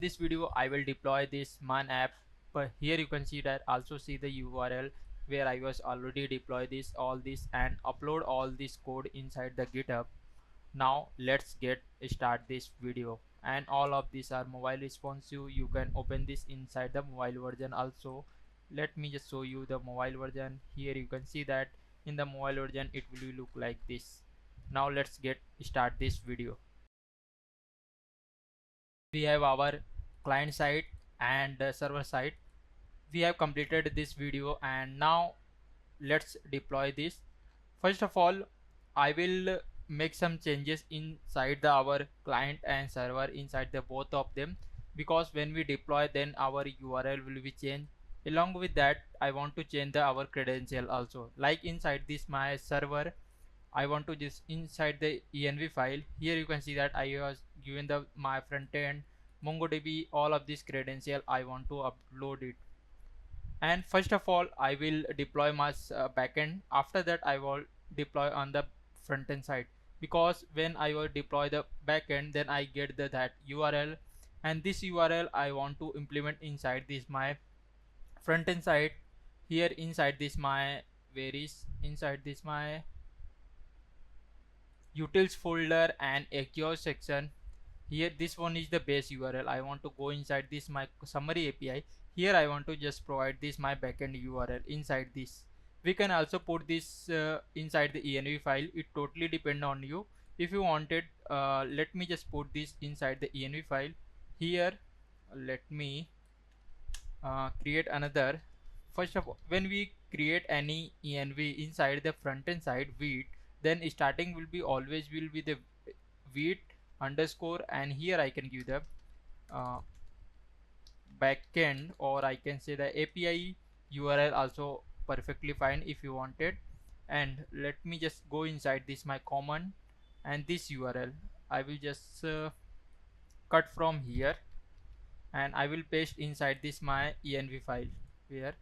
This video I will deploy this MERN app, but here you can see that also see the URL where I was already deploy this all this and upload all this code inside the GitHub. Now let's get start this video, and all of these are mobile responsive. You can open this inside the mobile version also. Let me just show you the mobile version. Here you can see that in the mobile version it will look like this. Now let's get start this video. We have our client side and server side. We have completed this video, and now let's deploy this. First of all, I will make some changes inside our client and server inside the both of them, because when we deploy then our URL will be changed. Along with that, I want to change our credential also. Like inside this my server, I want to just inside the env file. Here you can see that I was given the my front end MongoDB, all of this credential I want to upload it. And first of all I will deploy my backend. After that I will deploy on the front end side, because when I will deploy the backend then I get that URL, and this URL I want to implement inside this my front end side. Here inside this my where is inside this my utils folder and exhaust section. Here this one is the base URL. I want to go inside this my summary API. Here I want to just provide this my backend URL inside this. We can also put this inside the env file. It totally depend on you. If you wanted, let me just put this inside the env file. Here let me create another. First of all, when we create any env inside the front end side with, then starting will be always will be the with underscore, and here I can give the uh, backend, or I can say the API URL also perfectly fine if you wanted. And let me just go inside this my common, and this URL I will just cut from here, and I will paste inside this my env file, where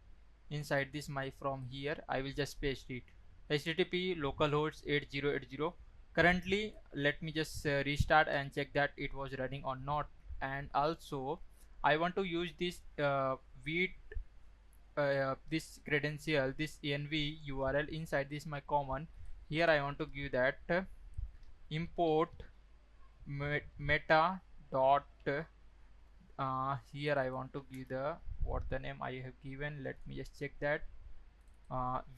inside this my from here I will just paste it. HTTP localhost 8080. Currently let me just restart and check that it was running or not. And also I want to use this this credential, this env URL inside this my common. Here I want to give that import meta dot here I want to give the what the name I have given. Let me just check that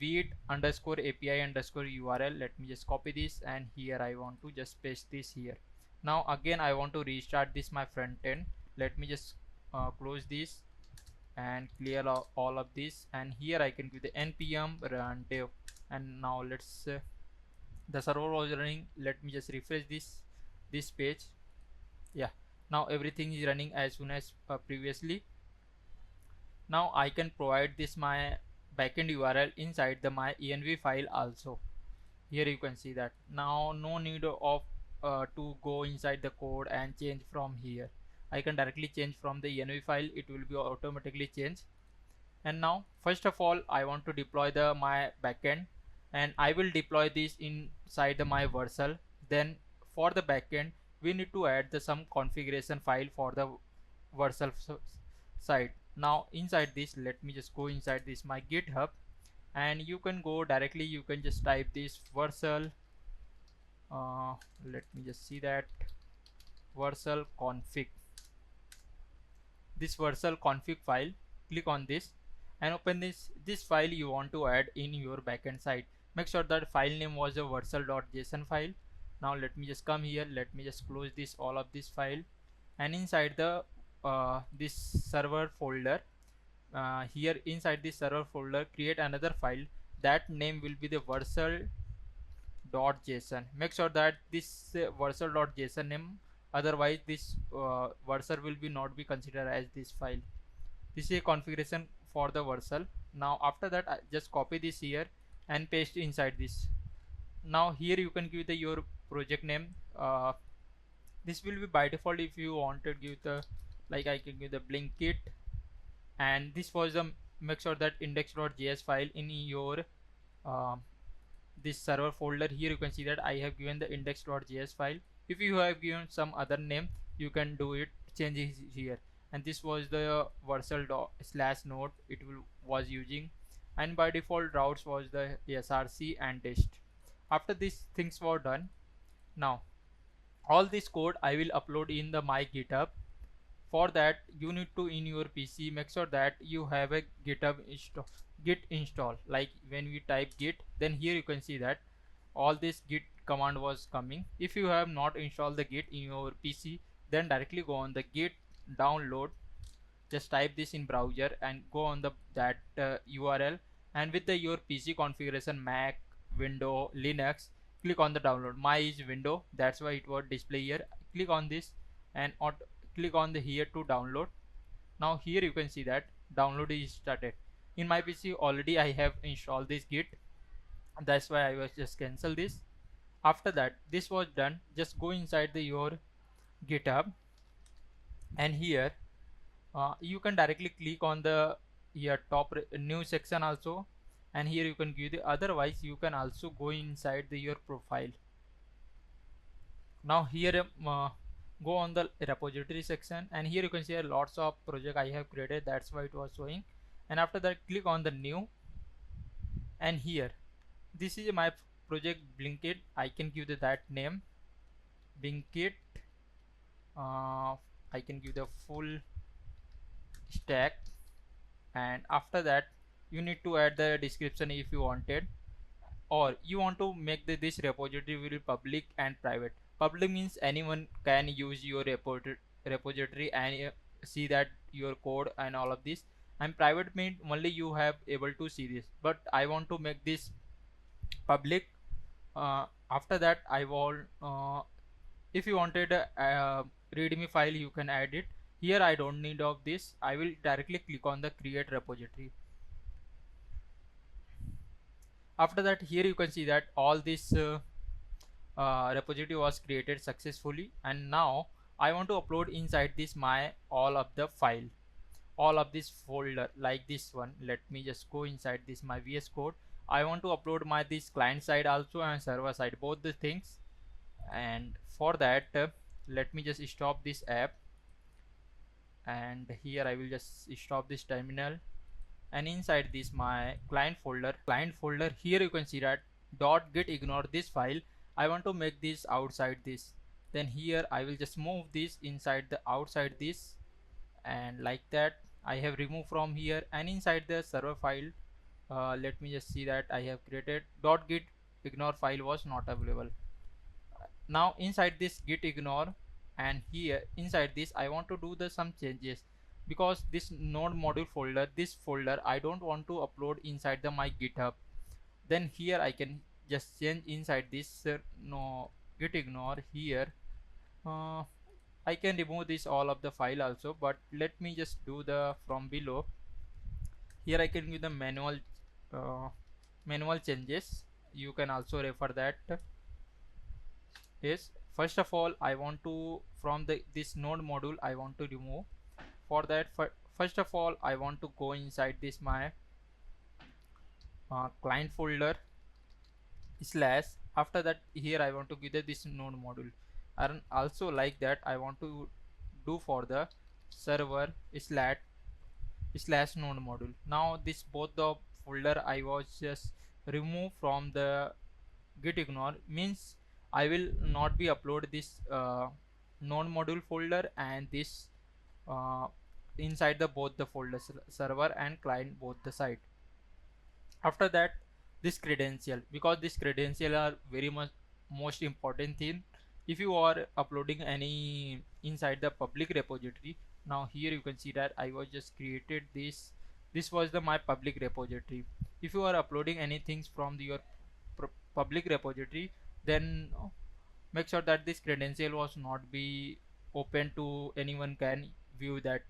read underscore API underscore URL. Let me just copy this, and here I want to just paste this here. Now again I want to restart this my front end. Let me just close this and clear all of this, and here I can give the npm run dev. And now let's the server was running. Let me just refresh this page. Yeah, now everything is running as soon as previously. Now I can provide this my backend URL inside the my env file also. Here you can see that. Now no need of to go inside the code and change from here. I can directly change from the env file. It will be automatically changed. And now first of all I want to deploy the my backend, and I will deploy this inside the my Vercel. Then for the backend we need to add the some configuration file for the Vercel side. Now inside this, let me just go inside this my GitHub, and you can go directly, you can just type this Vercel. Let me just see that Vercel config, this Vercel config file. Click on this and open this file you want to add in your backend side. Make sure that file name was a vercel.json file. Now let me just come here, let me just close this all of this file, and inside the this server folder, here inside this server folder create another file. That name will be the vercel.json. make sure that this vercel.json name, otherwise this Vercel will be not be considered as this file. This is a configuration for the Vercel. Now after that I just copy this here and paste inside this. Now here you can give the your project name. This will be by default. If you want to give the, like I can give the Blinkit, and this was the make sure that index.js file in your uh, this server folder. Here you can see that I have given the index.js file. If you have given some other name, you can do it, change it here. and this was the Vercel slash node it will was using, and by default routes was the src and dist. After these things were done, now all this code I will upload in the my GitHub. For that you need to in your PC make sure that you have a git install. Like when we type git, then here you can see that all this git command was coming. If you have not installed the git in your PC, then directly go on the git download, just type this in browser and go on the that URL, and with the your PC configuration, Mac, Window, Linux, click on the download. My is Window, that's why it was display here. Click on this and click on the here to download. Now here you can see that download is started. In my PC already I have installed this git, that's why I was just cancel this. After that this was done, just go inside the your GitHub, and here you can directly click on the here top new section also, and here you can give the, otherwise you can also go inside the your profile. Now here go on the repository section, and here you can see lots of project I have created, that's why it was showing. And after that click on the new, and here this is my project Blinkit. I can give the that name Blinkit. I can give the full stack, and after that you need to add the description if you wanted, or you want to make this repository will public and private. Public means anyone can use your repository and see that your code and all of this, and private means only you have able to see this, but I want to make this public. After that I want if you wanted a readme file you can add it. Here I don't need of this, I will directly click on the create repository. After that here you can see that all this repository was created successfully, and now I want to upload inside this my all of the file, all of this folder, like this one. Let me just go inside this my VS Code. I want to upload my this client side also and server side, both the things. And for that let me just stop this app, and here I will just stop this terminal, and inside this my client folder here you can see that .git ignore this file. I want to make this outside this, then here I will just move this inside the outside this, and like that I have removed from here. And inside the server file let me just see that I have created .git ignore file was not available. Now inside this git ignore, and here inside this I want to do the some changes, because this node module folder, this folder I don't want to upload inside the my GitHub. Then here I can just change inside this no git ignore here. I can remove this all of the file also, but let me just do the from below. Here I can give the manual changes, you can also refer that. Is first of all I want to from the this node module I want to remove. For that first of all I want to go inside this my client folder slash, after that here I want to give this node module, and also like that I want to do for the server slash node module. Now this both the folder I was just remove from the git ignore, means I will not be upload this node module folder and this uh, inside the both the folders, server and client both the side. After that this credential, because this credential are very much most important thing if you are uploading any inside the public repository. Now here you can see that I was just created this was the my public repository. If you are uploading anything from your public repository, then make sure that this credential was not be open to anyone can view that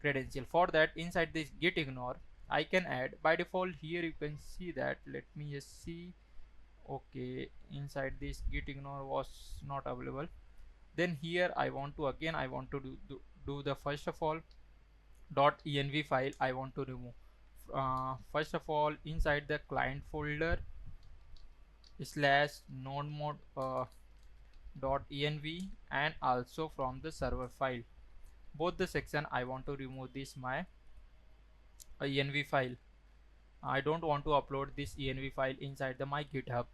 credential. For that inside this git ignore I can add by default. Here you can see that, let me just see. Okay, inside this git ignore was not available. Then here I want to again I want to do the first of all .env file I want to remove. First of all inside the client folder slash node mod .env, and also from the server file. both the section I want to remove this my env file. I don't want to upload this env file inside the my GitHub.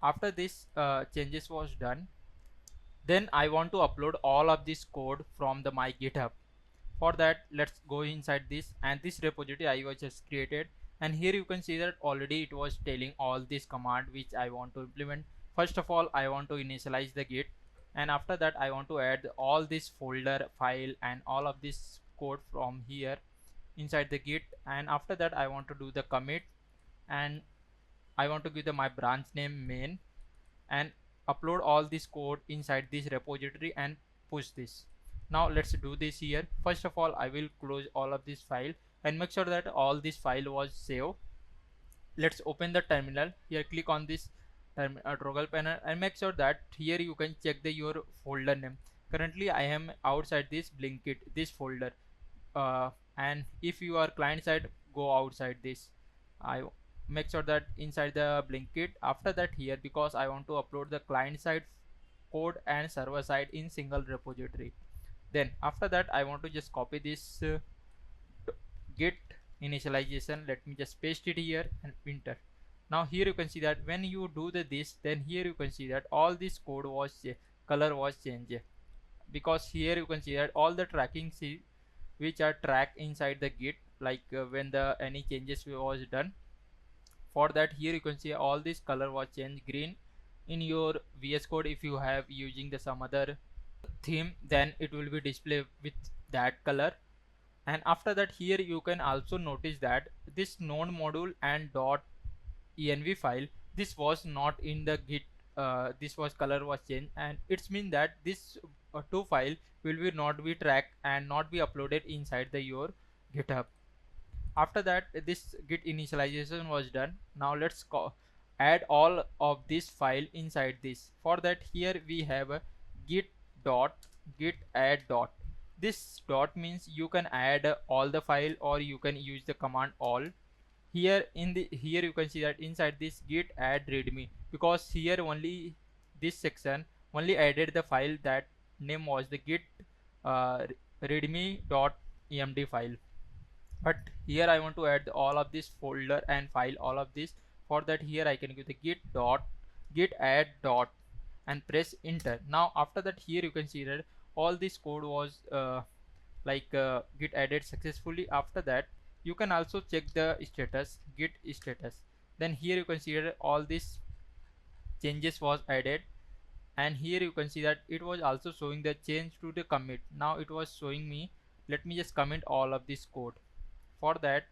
After this changes was done, then I want to upload all of this code from the my GitHub. For that, let's go inside this, and this repository I was just created, and here you can see that already it was telling all this command which I want to implement. First of all, I want to initialize the git, and after that I want to add all this folder file and all of this code from here inside the git, and after that I want to do the commit, and I want to give the my branch name main, and upload all this code inside this repository and push this. Now let's do this here. First of all, I will close all of this file and make sure that all this file was saved. Let's open the terminal. Here click on this toggle panel and make sure that here you can check the your folder name. Currently I am outside this Blinkit, this folder, and if you are client side, go outside this. I make sure that inside the Blinkit. After that here, because I want to upload the client side code and server side in single repository, then after that I want to just copy this git initialization. Let me just paste it here and enter. Now here you can see that when you do this, then here you can see that all this code was color was changed, because here you can see that all the tracking which are tracked inside the git, like when the any changes was done. For that, here you can see all this color was changed green. In your VS Code, if you have using the some other theme, then it will be displayed with that color. And after that, here you can also notice that this node module and .env file, this was not in the git. This was color was changed, and it's mean that this two file will be not be tracked and not be uploaded inside the your GitHub. After that, this git initialization was done. Now let's add all of this file inside this. For that, here we have a git add dot. This dot means you can add all the file, or you can use the command all. Here you can see that inside this git add readme, because here only this section only added the file that name was the git readme.emd file. But here I want to add all of this folder and file, all of this. For that, here I can give the git add dot and press enter. Now after that, here you can see that all this code was git added successfully. After that, you can also check the status, git status. Then here you can see that all these changes was added, and here you can see that it was also showing the change to the commit. Now it was showing me. Let me just comment all of this code. For that,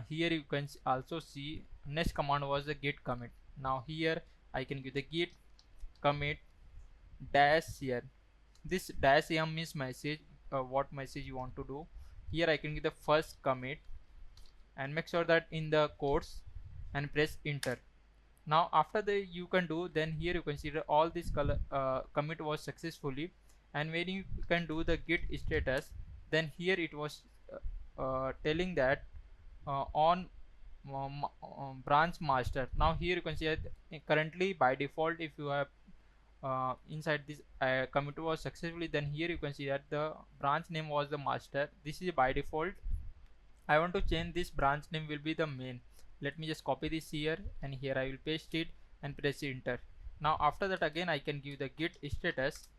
here you can also see next command was the git commit. Now here I can give the git commit dash here. This dash m means message, what message you want to do. Here I can give the first commit and make sure that in the quotes and press enter. Now after the you can do, then here you can see that all this color commit was successfully. And when you can do the git status, then here it was telling that on branch master. Now here you can see that currently by default, if you have inside this commit was successfully, then here you can see that the branch name was the master. This is by default. I want to change this branch name will be the main. Let me just copy this here, and here I will paste it and press enter. Now after that, again I can give the git status.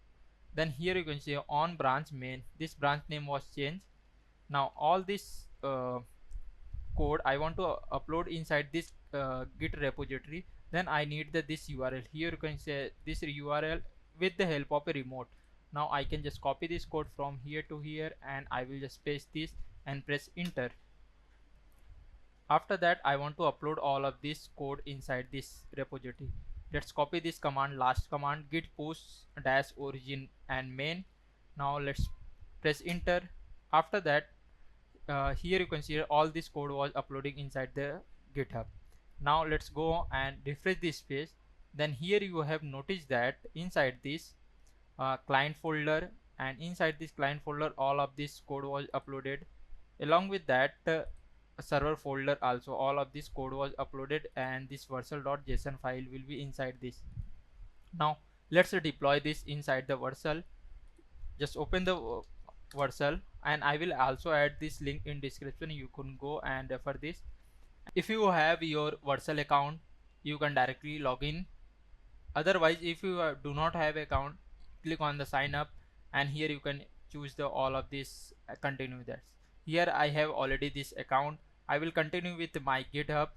Then here you can see on branch main, this branch name was changed. Now all this code I want to upload inside this git repository. Then I need this URL. Here you can say this URL with the help of a remote. Now I can just copy this code from here to here, and I will just paste this and press enter. After that, I want to upload all of this code inside this repository. Let's copy this command, last command, git push dash origin and main. Now let's press enter. After that, here you can see all this code was uploading inside the GitHub. Now let's go and refresh this page. Then here you have noticed that inside this client folder, and inside this client folder all of this code was uploaded. Along with that server folder also all of this code was uploaded, and this vercel.json file will be inside this. Now let's deploy this inside the Vercel. just open the Vercel, and I will also add this link in description. You can go and refer this. If you have your Vercel account, you can directly log in. Otherwise, if you do not have account, click on the sign up, and here you can choose the all of this, continue that. Here I have already this account. I will continue with my GitHub,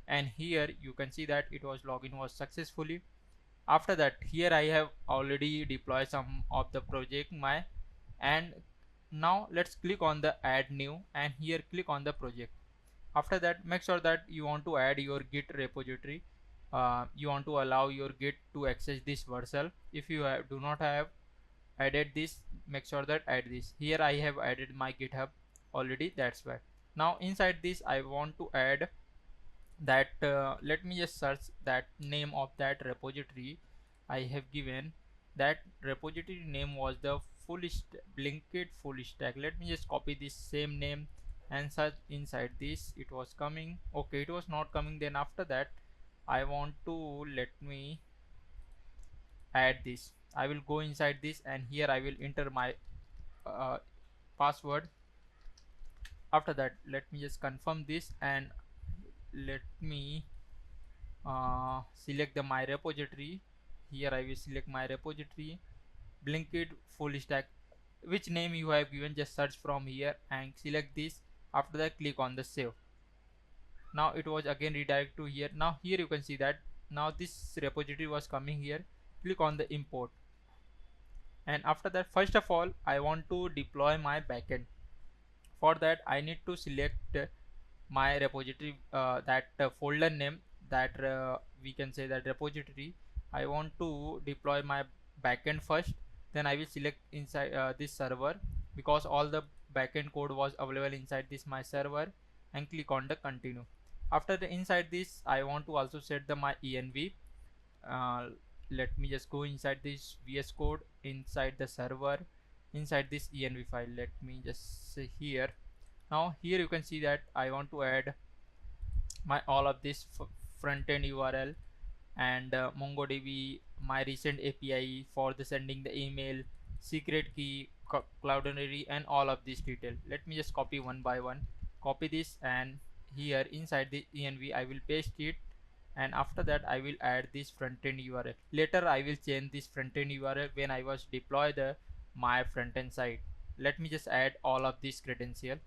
and here you can see that it was login was successfully. After that, here I have already deployed some of the project my, and now let's click on the add new, and here click on the project. After that, make sure that you want to add your git repository. You want to allow your git to access this Vercel. If you do not have added this, make sure that add this. Here I have added my GitHub already, that's why. Now inside this I want to add that, let me just search that name of that repository. I have given that repository name was the Blinkit full stack. Let me just copy this same name and search inside this. It was coming, okay, it was not coming. Then after that I want to, let me add this. I will go inside this, and here I will enter my uh, password. After that, let me just confirm this, and let me select the my repository. Here I will select my repository, Blinkit full stack, which name you have given. Just search from here and select this. After that, click on the save. Now it was again redirect to here. Now here you can see that now this repository was coming here. Click on the import, and after that, first of all I want to deploy my backend. For that I need to select my repository, that folder name, that we can say that repository. I want to deploy my backend first, then I will select inside this server, because all the backend code was available inside this my server, and click on the continue. After the inside this, I want to also set the my env. uh, Let me just go inside this VS code inside the server, inside this env file. Let me just say here. Now here you can see that I want to add my all of this front-end URL, and MongoDB, my recent API for the sending the email, secret key, Cloudinary, and all of this detail. Let me just copy one by one. Copy this, and here inside the env I will paste it, and after that I will add this front-end URL. Later I will change this front-end URL when I was deploy the my front-end site. Let me just add all of this credential.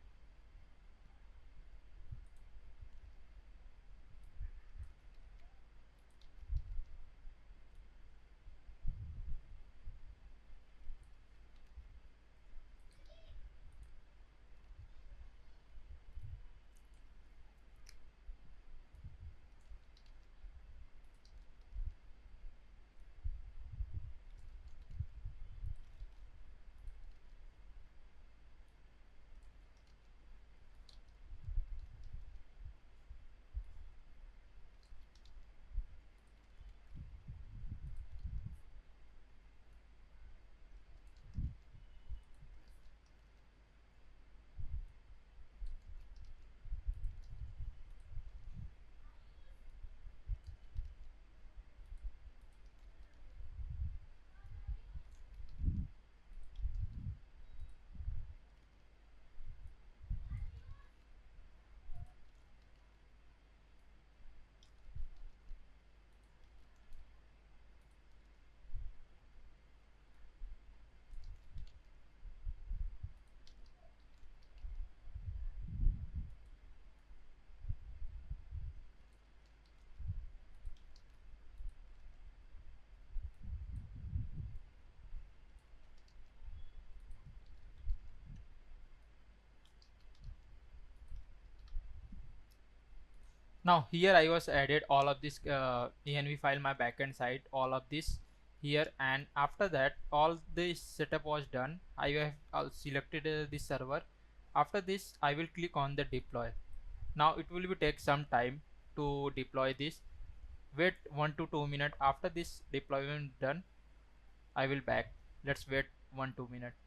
Now here I was added all of this env file, my backend side, all of this here, and after that all this setup was done. I have selected this server. After this I will click on the deploy. Now it will be take some time to deploy this. Wait 1 to 2 minutes. After this deployment done, I will back. Let's wait 1 2 minutes.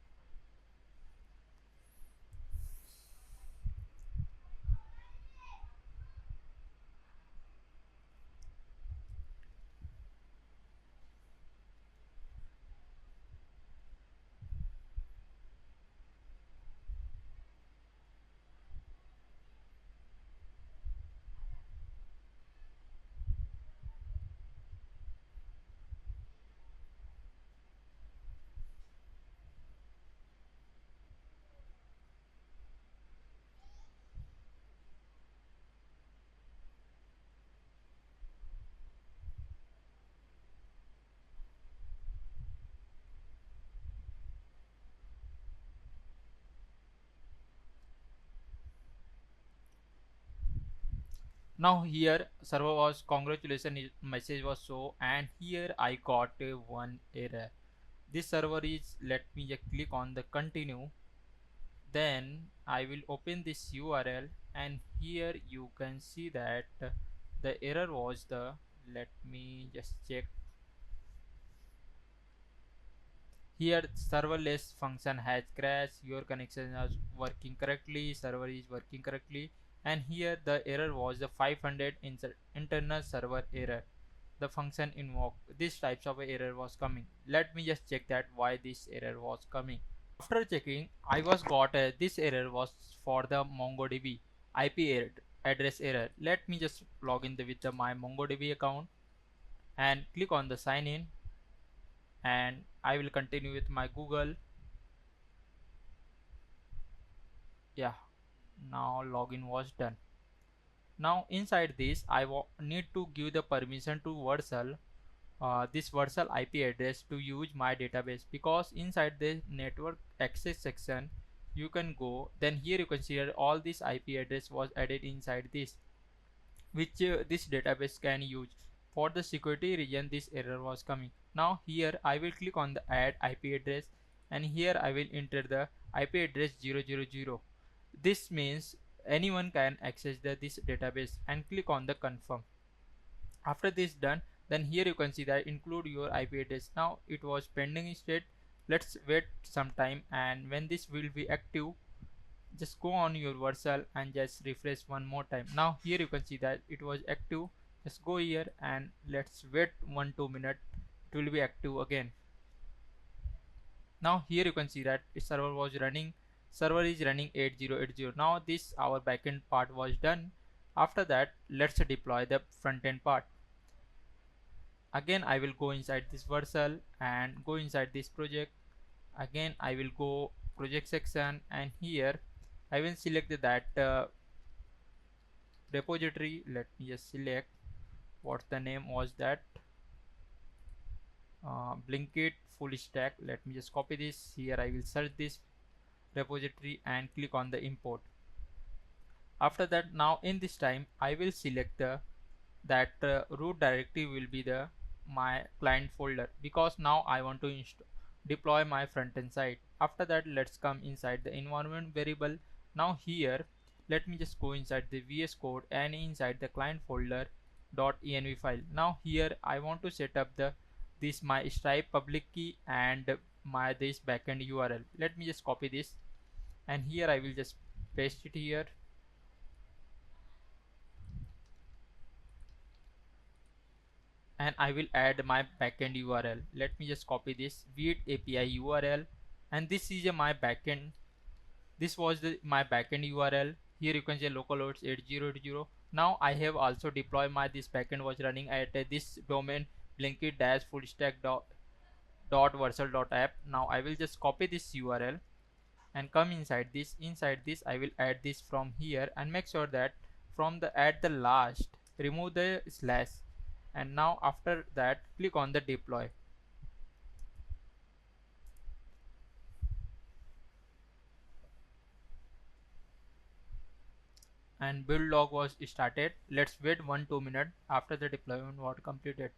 Now here server was congratulations message was show, and here I got one error. This server is, let me just click on the continue, then I will open this URL, and here you can see that the error was the, let me just check. Here serverless function has crashed, your connection is working correctly, server is working correctly, and here the error was the 500 internal server error. The function invoked, this types of error was coming. Let me just check that why this error was coming. After checking, I was got this error was for the MongoDB IP address error. Let me just log in with my MongoDB account and click on the sign in, and I will continue with my Google. Yeah, now login was done. Now inside this I need to give the permission to Vercel, this Vercel IP address to use my database, because inside the network access section you can go, then here you can see that all this IP address was added inside this, which this database can use. For the security reason this error was coming. Now here I will click on the add IP address, and here I will enter the IP address 000. This means anyone can access this database, and click on the confirm. After this done, then here you can see that include your IP address. Now it was pending state. Let's wait some time, and when this will be active, just go on your Vercel and just refresh one more time. Now here you can see that it was active. Just go here and let's wait 1-2 minutes, it will be active again. Now here you can see that server was running, server is running 8080. Now this our backend part was done. After that, let's deploy the front end part. Again I will go inside this Vercel and go inside this project. Again I will go project section, and here I will select that repository. Let me just select what the name was, that Blinkit full stack. Let me just copy this. Here I will search this repository and click on the import. After that, now in this time I will select the that root directory will be the my client folder, because now I want to deploy my front end side. After that, let's come inside the environment variable. Now here let me just go inside the VS Code and inside the client folder .env file. Now here I want to set up the this my Stripe public key and my this backend URL. Let me just copy this, and here I will just paste it here, and I will add my backend URL. Let me just copy this with API URL, and this is my backend. This was my backend URL. Here you can see localhost 8080. Now I have also deployed my this backend was running at this domain blinkit dash full stack dot vercel dot app. Now I will just copy this URL and come inside this. Inside this I will add this from here, and make sure that from the at the last remove the slash, and now after that click on the deploy, and build log was started. Let's wait 1-2 minutes after the deployment was completed.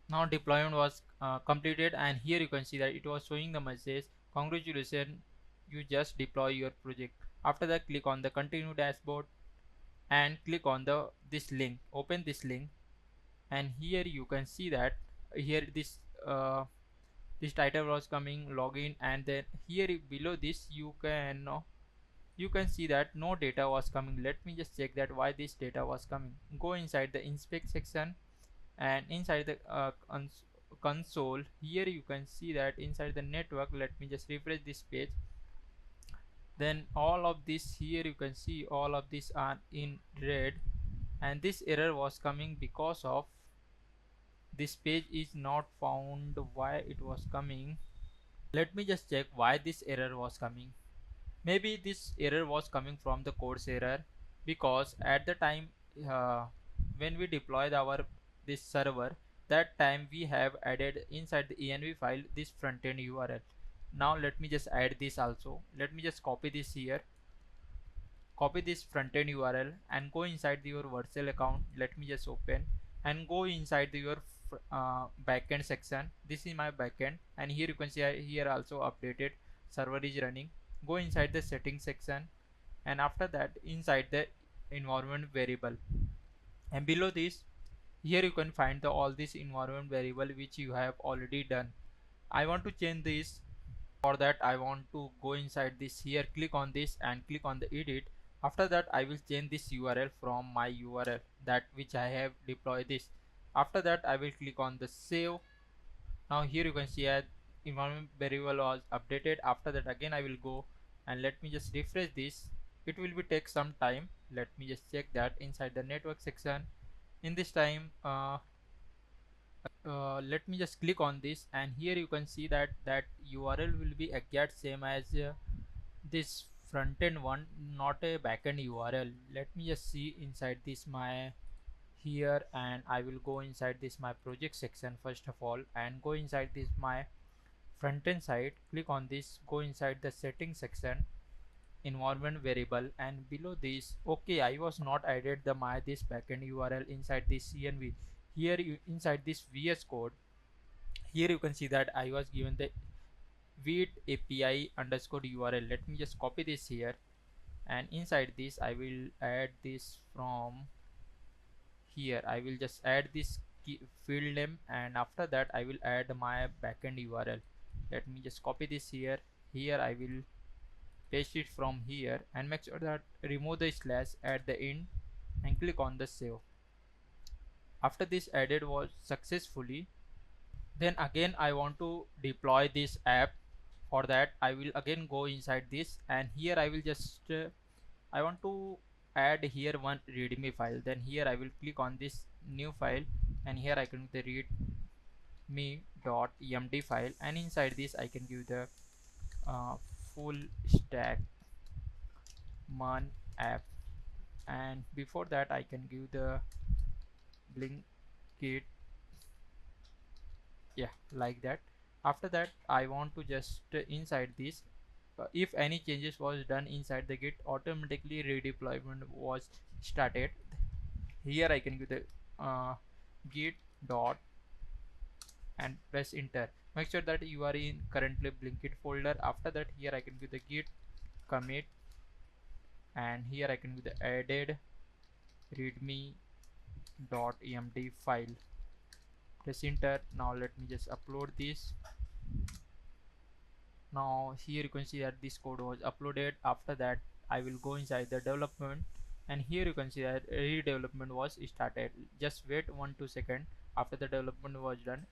Now deployment was completed, and here you can see that it was showing the message, congratulations, you just deploy your project. After that, click on the continue dashboard and click on the this link, open this link, and here you can see that here this title was coming login, and then here below this you can see that no data was coming. Let me just check that why this data was coming. Go inside the inspect section, and inside the console, here you can see that inside the network, let me just refresh this page, then all of this here you can see all of these are in red, and this error was coming because of this page is not found. Why it was coming, let me just check why this error was coming. Maybe this error was coming from the course error, because at the time uh, when we deployed our this server, that time we have added inside the env file this frontend url. Now let me just add this also. Let me just copy this here, copy this frontend url and go inside your Vercel account. Let me just open and go inside your backend section. This is my backend, and here you can see here also updated server is running. Go inside the settings section, and after that inside the environment variable, and below this here you can find the all this environment variable which you have already done. I want to change this. For that I want to go inside this here, click on this and click on the edit. After that I will change this url from my url that which I have deployed this. After that I will click on the save. Now here you can see that environment variable was updated. After that again I will go and let me just refresh this. It will be take some time. Let me just check that inside the network section. In this time let me just click on this, and here you can see that url will be exact same as this front-end one, not a backend url. Let me just see inside this my here, and I will go inside this my project section first of all and go inside this my front-end side. Click on this, go inside the settings section, environment variable, and below this okay I was not added the my this backend url inside this cnv. Here you inside this vs code, here you can see that I was given the Vite API underscore URL. Let me just copy this here, and inside this I will add this from here. I will just add this field name, and after that I will add my backend URL. Let me just copy this here. Here I will paste it from here and make sure that remove the slash at the end and click on the save. After this added was successfully, then again I want to deploy this app. For that I will again go inside this, and here I will just I want to add here one readme file. Then here I will click on this new file, and here I can read me.emd file, and inside this I can give the full stack MERN app, and before that I can give the Blinkit, yeah, like that. After that I want to just inside this if any changes was done inside the git, automatically redeployment was started. Here I can give the git dot and press enter. Make sure that you are in currently Blinkit folder. After that here I can give the git commit, and here I can give the added readme.emd file. Press enter. Now let me just upload this. Now here you can see that this code was uploaded. After that I will go inside the development, and here you can see that redevelopment was started. Just wait 1-2 seconds. After the development was done,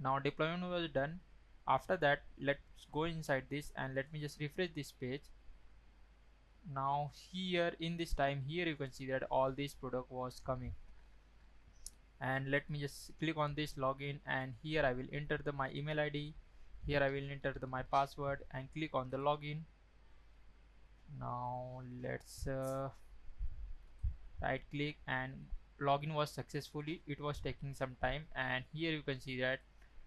now deployment was done. After that let's go inside this and let me just refresh this page. Now here in this time here you can see that all this product was coming, and let me just click on this login, and here I will enter my email ID. Here I will enter my password and click on the login. Now let's right click, and login was successfully. It was taking some time, and here you can see that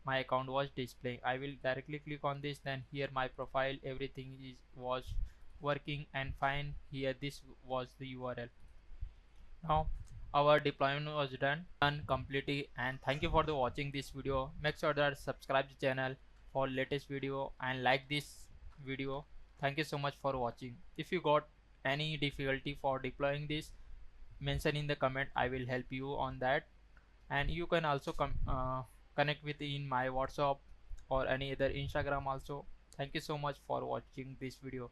my account was displaying. I will directly click on this, then here my profile, everything was working and fine. Here this was the URL. Now our deployment was done completely, and thank you for the watching this video. Make sure that subscribe the channel for latest video and like this video. Thank you so much for watching. If you got any difficulty for deploying this, mention in the comment. I will help you on that, and you can also connect with in my WhatsApp or any other Instagram also. Thank you so much for watching this video.